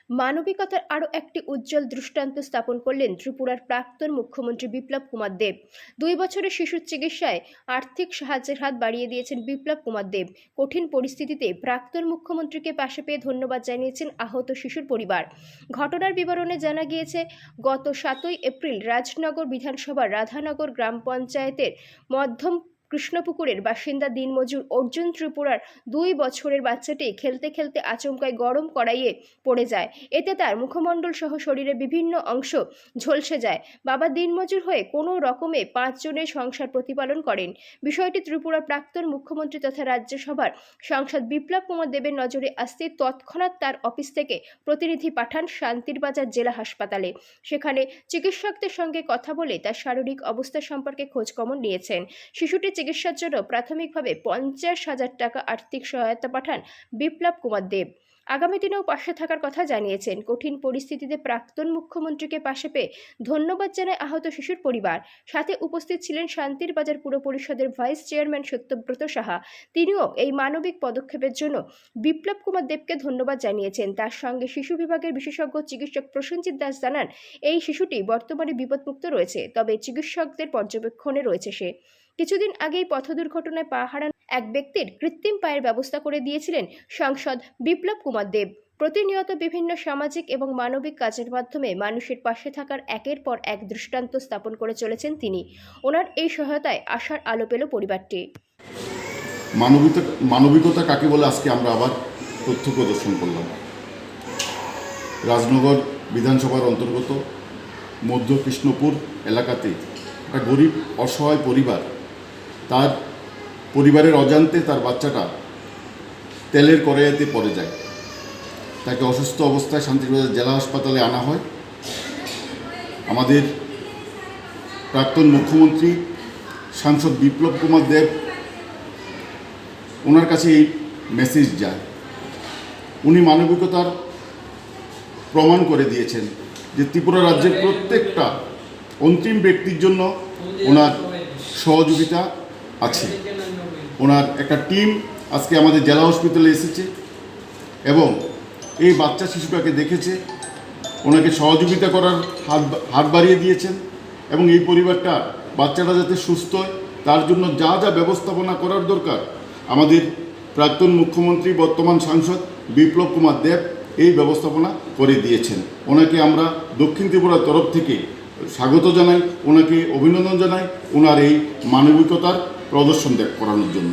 মানবিকতার আরও একটি উজ্জ্বল দৃষ্টান্ত স্থাপন করলেন ত্রিপুরার প্রাক্তন মুখ্যমন্ত্রী বিপ্লব কুমার দেব। 2 বছরের শিশুর চিকিৎসায় আর্থিক সাহায্যের হাত বাড়িয়ে দিয়েছেন বিপ্লব কুমার দেব। কঠিন পরিস্থিতিতে প্রাক্তন মুখ্যমন্ত্রীকে পাশে পেয়ে ধন্যবাদ জানিয়েছেন আহত শিশুর পরিবার। ঘটনার বিবরণে জানা গিয়েছে, গত 7 এপ্রিল রাজনগর বিধানসভার রাধানগর গ্রাম পঞ্চায়েতের মধ্যম কৃষ্ণপুকুরের বাসিন্দা দিনমজুর অর্জুন ত্রিপুরার 2 বছরের বাচ্চাটি খেলতে খেলতে আচমকাই গরম কড়াইয়ে পড়ে যায়। এতে তার মুখমণ্ডল সহ শরীরের বিভিন্ন অংশ ঝলসে যায়। বাবা দিনমজুর হয়ে কোনো রকমে 5 জনের সংসার প্রতিপালন করেন। বিষয়টি ত্রিপুরার প্রাক্তন মুখ্যমন্ত্রী তথা রাজ্যসভার সাংসদ বিপ্লব কুমার দেবের নজরে আসতে তৎক্ষণাৎ তার অফিস থেকে প্রতিনিধি পাঠান শান্তিরবাজার জেলা হাসপাতালে। সেখানে চিকিৎসকদের সঙ্গে কথা বলে তার শারীরিক অবস্থা সম্পর্কে খোঁজখবর নিয়েছেন। শিশুটি চিকিৎসার জন্য প্রাথমিকভাবে 50,000 টাকা আর্থিক সহায়তা পাঠান বিপ্লব কুমার দেব। আগামী দিনেও পাশে থাকার কথা জানিয়েছেন। কঠিন পরিস্থিতিতে প্রাক্তন মুখ্যমন্ত্রীকে পাশে পেয়ে ধন্যবাদ জানায় আহত শিশুর পরিবার। সাথে উপস্থিত ছিলেন শান্তিরবাজার পুর পরিষদের ভাইস চেয়ারম্যান সত্যব্রত সাহা। তিনিও এই মানবিক পদক্ষেপের জন্য বিপ্লব কুমার দেবকে ধন্যবাদ জানিয়েছেন। তার সঙ্গে শিশু বিভাগের বিশেষজ্ঞ চিকিৎসক প্রসেনজিৎ দাস জানান, এই শিশুটি বর্তমানে বিপদমুক্ত রয়েছে, তবে চিকিৎসকদের পর্যবেক্ষণে রয়েছে সে। কিছুদিন আগেই পথ দুর্ঘটনায় পা হারান এক ব্যক্তির কৃত্রিম পায়ের ব্যবস্থা করে দিয়েছিলেন সাংসদ বিপ্লব কুমার দেব। প্রতিনিয়ত বিভিন্ন সামাজিক এবং মানবিক কাজের মাধ্যমে মানুষের পাশে থাকার একের পর এক দৃষ্টান্ত স্থাপন করে চলেছেন তিনি। ওনার এই সহায়তায় আশার আলো পেল পরিবারটি। মানবিকতা কাকে বলে আজকে আমরা আবার তথ্য প্রদর্শন করলাম। রাজনগর বিধানসভার অন্তর্গত মধ্য কৃষ্ণপুর এলাকাতে একটা গরিব অসহায় পরিবার, তার পরিবারের অজান্তে তার বাচ্চাটা তেলের কড়াইতে পড়ে যায়। তাকে অসুস্থ অবস্থায় শান্তিরবাজার জেলা হাসপাতালে আনা হয়। আমাদের প্রাক্তন মুখ্যমন্ত্রী সাংসদ বিপ্লব কুমার দেব, ওনার কাছে এই মেসেজ যায়। উনি মানবিকতার প্রমাণ করে দিয়েছেন যে ত্রিপুরা রাজ্যের প্রত্যেকটা অন্তিম ব্যক্তির জন্য ওনার সহযোগিতা আছে। ওনার একটা টিম আজকে আমাদের জেলা হসপিটালে এসেছে এবং এই বাচ্চা শিশুটাকে দেখেছে, ওনাকে সহযোগিতা করার হাত বাড়িয়ে দিয়েছেন এবং এই পরিবারটা বাচ্চাটা যাতে সুস্থ হয় তার জন্য যা যা ব্যবস্থাপনা করার দরকার আমাদের প্রাক্তন মুখ্যমন্ত্রী বর্তমান সাংসদ বিপ্লব কুমার দেব এই ব্যবস্থাপনা করে দিয়েছেন। ওনাকে আমরা দক্ষিণ ত্রিপুরার তরফ থেকে স্বাগত জানাই, ওনাকে অভিনন্দন জানাই ওনার এই মানবিকতার প্রদর্শন করানোর জন্য।